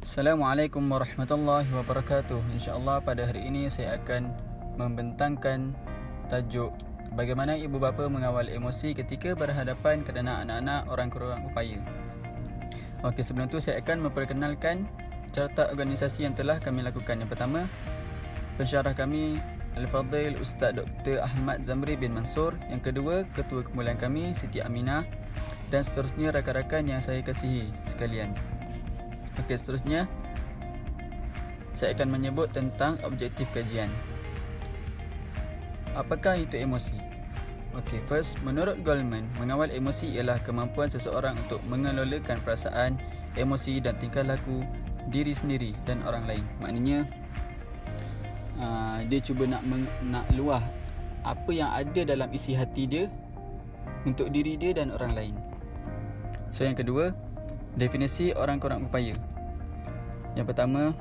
Assalamualaikum warahmatullahi wabarakatuh. InsyaAllah pada hari ini saya akan membentangkan tajuk bagaimana ibu bapa mengawal emosi ketika berhadapan kerana anak-anak orang kurang upaya. Okey, sebelum tu saya akan memperkenalkan carta organisasi yang telah kami lakukan. Yang pertama, pensyarah kami Al-Fadhil Ustaz Dr. Ahmad Zamri bin Mansur. Yang kedua, ketua kumpulan kami Siti Aminah. Dan seterusnya rakan-rakan yang saya kasihi sekalian. Okey, seterusnya saya akan menyebut tentang objektif kajian. Apakah itu emosi? Okey, first, menurut Goleman, mengawal emosi ialah kemampuan seseorang untuk mengelolakan perasaan, emosi dan tingkah laku diri sendiri dan orang lain. Maknanya dia cuba nak luah apa yang ada dalam isi hati dia untuk diri dia dan orang lain. So, yang kedua, definisi orang kurang upaya. Yang pertama,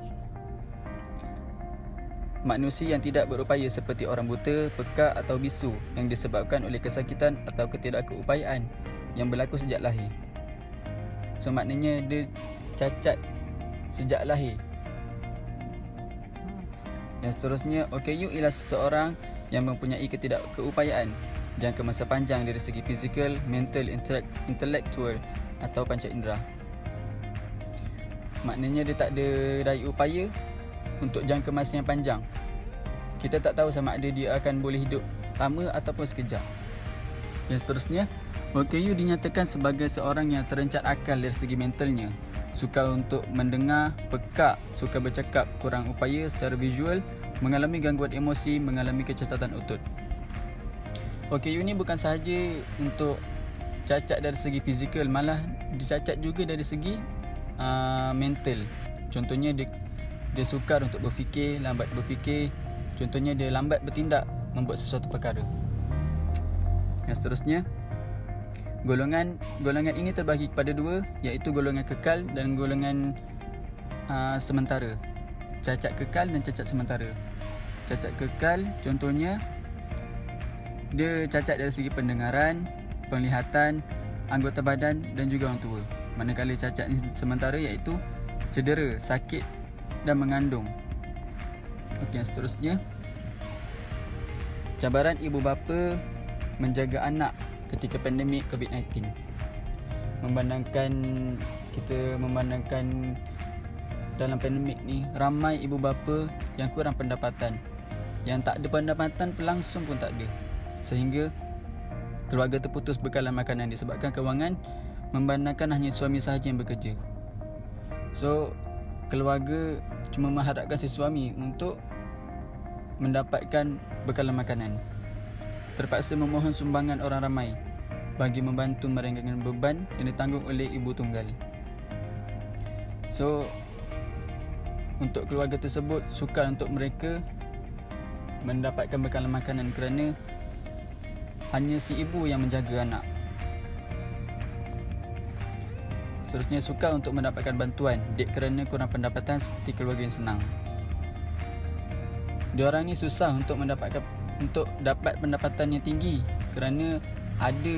manusia yang tidak berupaya seperti orang buta, pekak atau bisu yang disebabkan oleh kesakitan atau ketidakupayaan yang berlaku sejak lahir. So, maknanya dia cacat sejak lahir. Yang seterusnya, OKU ialah seseorang yang mempunyai ketidakupayaan jangka masa panjang dari segi fizikal, mental, intelektual atau panca indera. Maknanya dia tak ada daya upaya untuk jangka masa yang panjang. Kita tak tahu sama ada dia akan boleh hidup lama ataupun sekejap. Yang seterusnya, OKU dinyatakan sebagai seorang yang terencat akal dari segi mentalnya, sukar untuk mendengar, pekak, sukar bercakap, kurang upaya secara visual, mengalami gangguan emosi, mengalami kecacatan otot. OKU ni bukan sahaja untuk cacat dari segi fizikal, malah dicacat juga dari segi mental. Contohnya dia sukar untuk berfikir, lambat berfikir. Contohnya dia lambat bertindak membuat sesuatu perkara. Yang seterusnya, golongan ini terbahagi kepada dua, iaitu golongan kekal dan golongan sementara. Cacat kekal dan cacat sementara. Cacat kekal contohnya dia cacat dari segi pendengaran, penglihatan, anggota badan dan juga orang tua. Manakala cacat sementara iaitu cedera, sakit dan mengandung. Okey, yang seterusnya, cabaran ibu bapa menjaga anak ketika pandemik COVID-19. Kita memandangkan dalam pandemik ni ramai ibu bapa yang kurang pendapatan. Yang tak ada pendapatan langsung pun tak ada. Sehingga keluarga terputus bekalan makanan disebabkan kewangan memandangkan hanya suami sahaja yang bekerja. So, keluarga cuma mengharapkan si suami untuk mendapatkan bekalan makanan. Terpaksa memohon sumbangan orang ramai bagi membantu meringankan beban yang ditanggung oleh ibu tunggal. So, untuk keluarga tersebut sukar untuk mereka mendapatkan bekalan makanan kerana hanya si ibu yang menjaga anak. Seterusnya, sukar untuk mendapatkan bantuan kerana kurang pendapatan seperti keluarga yang senang. Diorang ni susah untuk dapat pendapatan yang tinggi kerana ada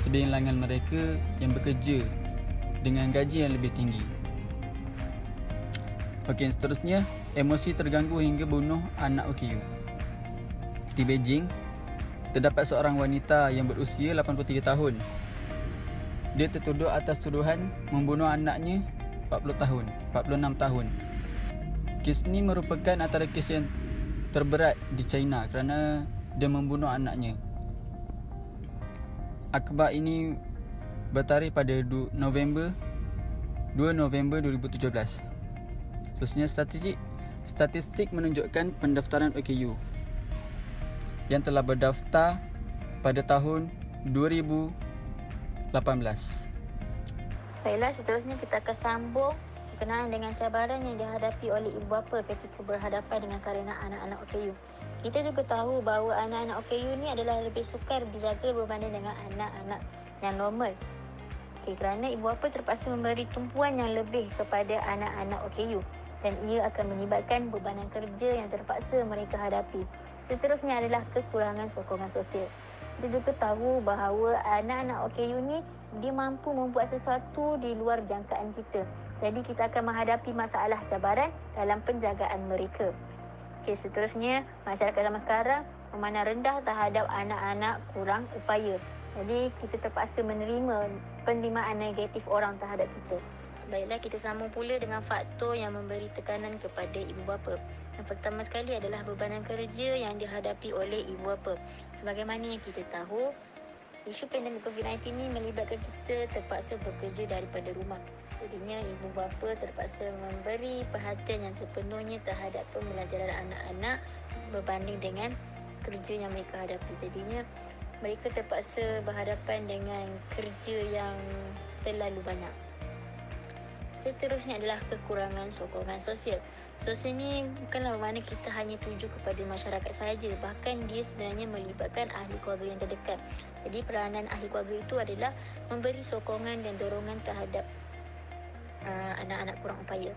sebilangan mereka yang bekerja dengan gaji yang lebih tinggi. Okey, seterusnya, emosi terganggu hingga bunuh anak OKU. Di Beijing, terdapat seorang wanita yang berusia 83 tahun. Dia tertuduh atas tuduhan membunuh anaknya 46 tahun. Kes ni merupakan antara kes yang terberat di China kerana dia membunuh anaknya. Akhbar ini bertarikh pada 2 November 2017. Seterusnya, statistik menunjukkan pendaftaran OKU yang telah berdaftar pada tahun 2018. Baiklah, seterusnya kita akan sambung berkenaan dengan cabaran yang dihadapi oleh ibu bapa ketika berhadapan dengan kerana anak-anak OKU. Kita juga tahu bahawa anak-anak OKU ni adalah lebih sukar dijaga berbanding dengan anak-anak yang normal. Kerana ibu bapa terpaksa memberi tumpuan yang lebih kepada anak-anak OKU dan ia akan menyebabkan bebanan kerja yang terpaksa mereka hadapi. Seterusnya adalah kekurangan sokongan sosial. Kita juga tahu bahawa anak-anak OKU ni dia mampu membuat sesuatu di luar jangkaan kita. Jadi kita akan menghadapi masalah cabaran dalam penjagaan mereka. Okey, seterusnya, masyarakat zaman sekarang memandang rendah terhadap anak-anak kurang upaya. Jadi kita terpaksa menerima penerimaan negatif orang terhadap kita. Baiklah, kita sambung pula dengan faktor yang memberi tekanan kepada ibu bapa. Yang pertama sekali adalah bebanan kerja yang dihadapi oleh ibu bapa. Sebagaimana yang kita tahu, isu pandemik COVID-19 ini melibatkan kita terpaksa bekerja daripada rumah. Jadinya ibu bapa terpaksa memberi perhatian yang sepenuhnya terhadap pembelajaran anak-anak berbanding dengan kerja yang mereka hadapi. Jadinya mereka terpaksa berhadapan dengan kerja yang terlalu banyak. Seterusnya adalah kekurangan sokongan sosial. Sosial ni bukanlah bermakna kita hanya tuju kepada masyarakat sahaja, bahkan dia sebenarnya melibatkan ahli keluarga yang terdekat. Jadi peranan ahli keluarga itu adalah memberi sokongan dan dorongan terhadap anak-anak kurang upaya.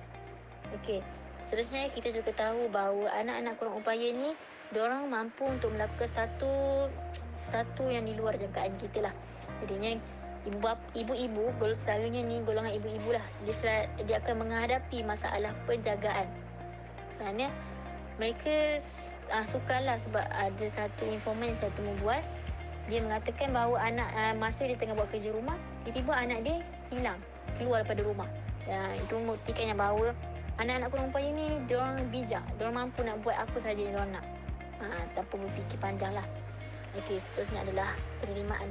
Okey, seterusnya kita juga tahu bahawa anak-anak kurang upaya ni diorang mampu untuk melakukan satu yang di luar jangkaan kita lah. Jadinya ibu-ibu selalunya ni golongan ibu-ibu lah, dia akan menghadapi masalah penjagaan. Kerana mereka sukarlah sebab ada satu informan yang saya temu buat. Dia mengatakan bahawa anak masa dia tengah buat kerja rumah, tiba-tiba anak dia hilang, keluar daripada rumah. Itu membuktikan yang bahawa anak-anak kurang upaya ni diorang bijak, diorang mampu nak buat apa saja yang diorang nak, tanpa berfikir panjang lah. Okey, seterusnya adalah penerimaan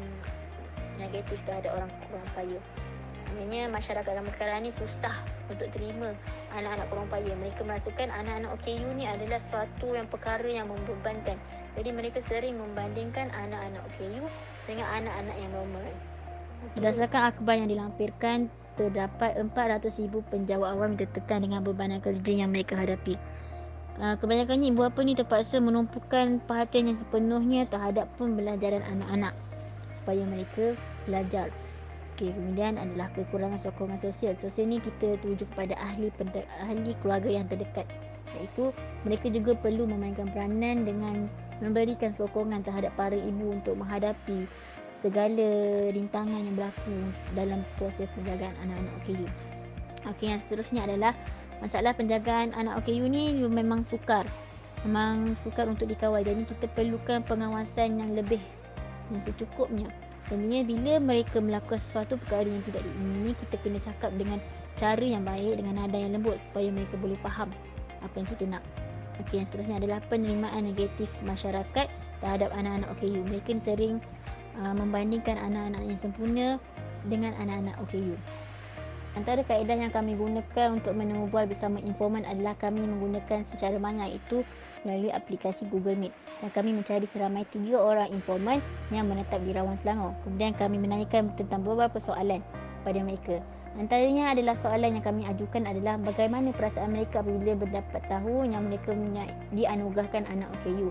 negatif terhadap orang kurang upaya. Sebenarnya masyarakat zaman sekarang ni susah untuk terima anak-anak kurang upaya. Mereka merasakan anak-anak OKU ni adalah suatu yang perkara yang membebankan. Jadi mereka sering membandingkan anak-anak OKU dengan anak-anak yang normal. Berdasarkan akhbar yang dilampirkan, terdapat 400,000 penjawat awam tertekan dengan bebanan kerja yang mereka hadapi. Kebanyakannya ibu bapa ni terpaksa menumpukan perhatian yang sepenuhnya terhadap pembelajaran anak-anak supaya mereka belajar. Okey, kemudian adalah kekurangan sokongan sosial. Sosial ni kita tuju kepada ahli keluarga yang terdekat, iaitu mereka juga perlu memainkan peranan dengan memberikan sokongan terhadap para ibu untuk menghadapi segala rintangan yang berlaku dalam proses penjagaan anak-anak OKU. Okey, yang seterusnya adalah masalah penjagaan anak OKU ni memang sukar untuk dikawal. Jadi kita perlukan pengawasan yang lebih, yang secukupnya. Sebenarnya bila mereka melakukan sesuatu perkara yang tidak diingini, kita kena cakap dengan cara yang baik, dengan nada yang lembut supaya mereka boleh faham apa yang kita nak. Okey, yang seterusnya adalah penerimaan negatif masyarakat terhadap anak-anak OKU. Mereka sering membandingkan anak-anak yang sempurna dengan anak-anak OKU. Antara kaedah yang kami gunakan untuk menemu bual bersama informan adalah kami menggunakan secara banyak, iaitu melalui aplikasi Google Meet, dan kami mencari seramai 3 orang informan yang menetap di Rawang Selangor. Kemudian kami menanyakan tentang beberapa soalan kepada mereka. Antaranya adalah soalan yang kami ajukan adalah bagaimana perasaan mereka apabila mendapat tahu yang mereka dianugerahkan anak OKU.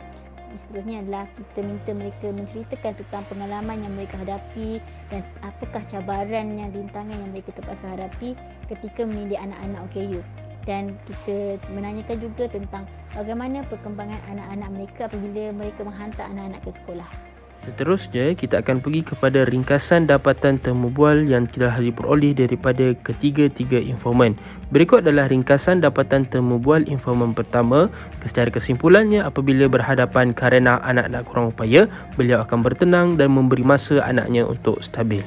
Seterusnya adalah kita minta mereka menceritakan tentang pengalaman yang mereka hadapi dan apakah cabaran yang rintangan yang mereka terpaksa hadapi ketika mendidik anak-anak OKU. Dan kita menanyakan juga tentang bagaimana perkembangan anak-anak mereka apabila mereka menghantar anak-anak ke sekolah. Seterusnya, kita akan pergi kepada ringkasan dapatan temu bual yang telah diperoleh daripada ketiga-tiga informan. Berikut adalah ringkasan dapatan temu bual informan pertama. Secara kesimpulannya, apabila berhadapan kerana anak-anak kurang upaya, beliau akan bertenang dan memberi masa anaknya untuk stabil.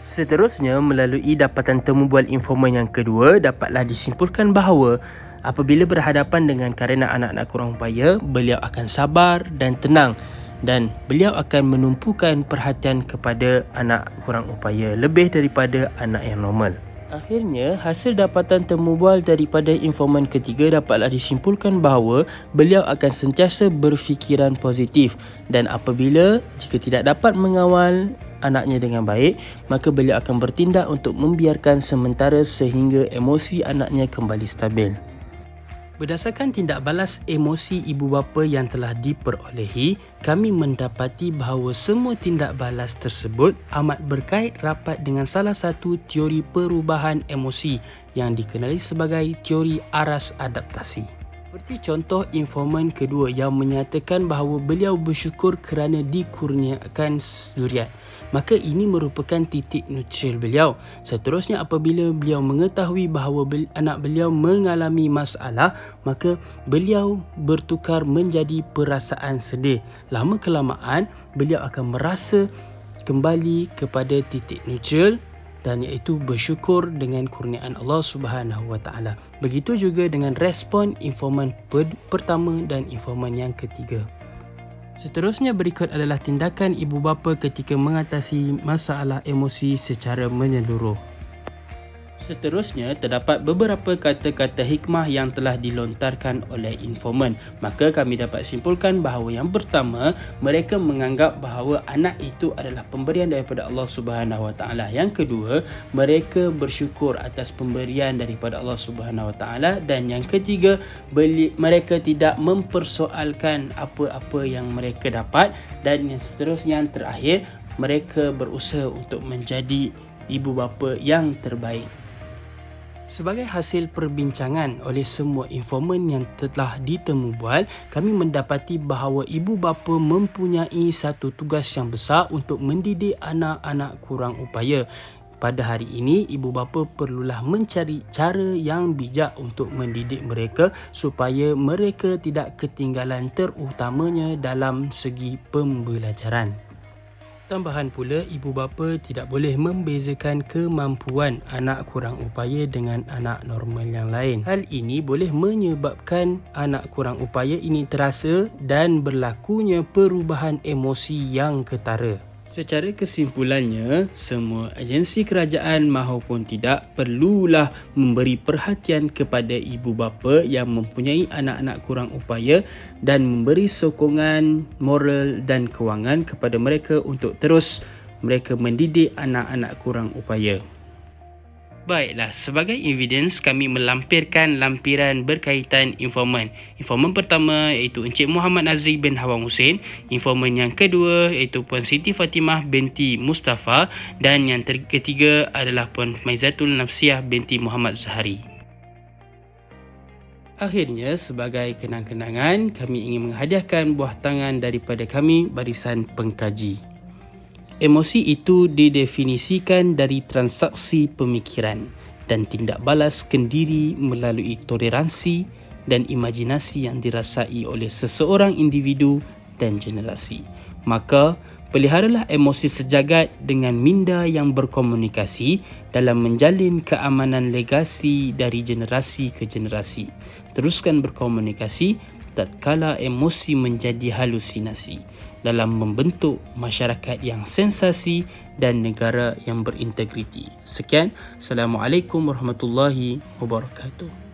Seterusnya, melalui dapatan temu bual informan yang kedua, dapatlah disimpulkan bahawa apabila berhadapan dengan kerana anak-anak kurang upaya, beliau akan sabar dan tenang, dan beliau akan menumpukan perhatian kepada anak kurang upaya lebih daripada anak yang normal. Akhirnya, hasil dapatan temu bual daripada informan ketiga dapatlah disimpulkan bahawa beliau akan sentiasa berfikiran positif, dan apabila jika tidak dapat mengawal anaknya dengan baik, maka beliau akan bertindak untuk membiarkan sementara sehingga emosi anaknya kembali stabil. Berdasarkan tindak balas emosi ibu bapa yang telah diperolehi, kami mendapati bahawa semua tindak balas tersebut amat berkait rapat dengan salah satu teori perubahan emosi yang dikenali sebagai teori aras adaptasi. Seperti contoh informan kedua yang menyatakan bahawa beliau bersyukur kerana dikurniakan zuriat. Maka ini merupakan titik neutral beliau. Seterusnya, apabila beliau mengetahui bahawa anak beliau mengalami masalah, maka beliau bertukar menjadi perasaan sedih. Lama kelamaan, beliau akan merasa kembali kepada titik neutral, dan iaitu bersyukur dengan kurniaan Allah Subhanahu Wa Taala. Begitu juga dengan respon informan pertama dan informan yang ketiga. Seterusnya, berikut adalah tindakan ibu bapa ketika mengatasi masalah emosi secara menyeluruh. Seterusnya, terdapat beberapa kata-kata hikmah yang telah dilontarkan oleh informan. Maka kami dapat simpulkan bahawa yang pertama, mereka menganggap bahawa anak itu adalah pemberian daripada Allah Subhanahu Wa Taala. Yang kedua, mereka bersyukur atas pemberian daripada Allah Subhanahu Wa Taala. Dan yang ketiga, mereka tidak mempersoalkan apa-apa yang mereka dapat. Dan yang seterusnya, yang terakhir, mereka berusaha untuk menjadi ibu bapa yang terbaik. Sebagai hasil perbincangan oleh semua informan yang telah ditemu bual, kami mendapati bahawa ibu bapa mempunyai satu tugas yang besar untuk mendidik anak-anak kurang upaya. Pada hari ini, ibu bapa perlulah mencari cara yang bijak untuk mendidik mereka supaya mereka tidak ketinggalan, terutamanya dalam segi pembelajaran. Tambahan pula, ibu bapa tidak boleh membezakan kemampuan anak kurang upaya dengan anak normal yang lain. Hal ini boleh menyebabkan anak kurang upaya ini terasa dan berlakunya perubahan emosi yang ketara. Secara kesimpulannya, semua agensi kerajaan maupun tidak perlulah memberi perhatian kepada ibu bapa yang mempunyai anak-anak kurang upaya dan memberi sokongan moral dan kewangan kepada mereka untuk terus mereka mendidik anak-anak kurang upaya. Baiklah, sebagai evidence kami melampirkan lampiran berkaitan informan. Informan pertama iaitu Encik Muhammad Nazri bin Hawang Hussein. Informan yang kedua iaitu Puan Siti Fatimah binti Mustafa. Dan yang ketiga adalah Puan Maizatul Nafsiah binti Muhammad Zahari. Akhirnya, sebagai kenang-kenangan, kami ingin menghadiahkan buah tangan daripada kami, Barisan Pengkaji. Emosi itu didefinisikan dari transaksi pemikiran dan tindak balas kendiri melalui toleransi dan imajinasi yang dirasai oleh seseorang individu dan generasi. Maka, peliharalah emosi sejagat dengan minda yang berkomunikasi dalam menjalin keamanan legasi dari generasi ke generasi. Teruskan berkomunikasi tatkala emosi menjadi halusinasi dalam membentuk masyarakat yang sensasi dan negara yang berintegriti. Sekian, Assalamualaikum warahmatullahi wabarakatuh.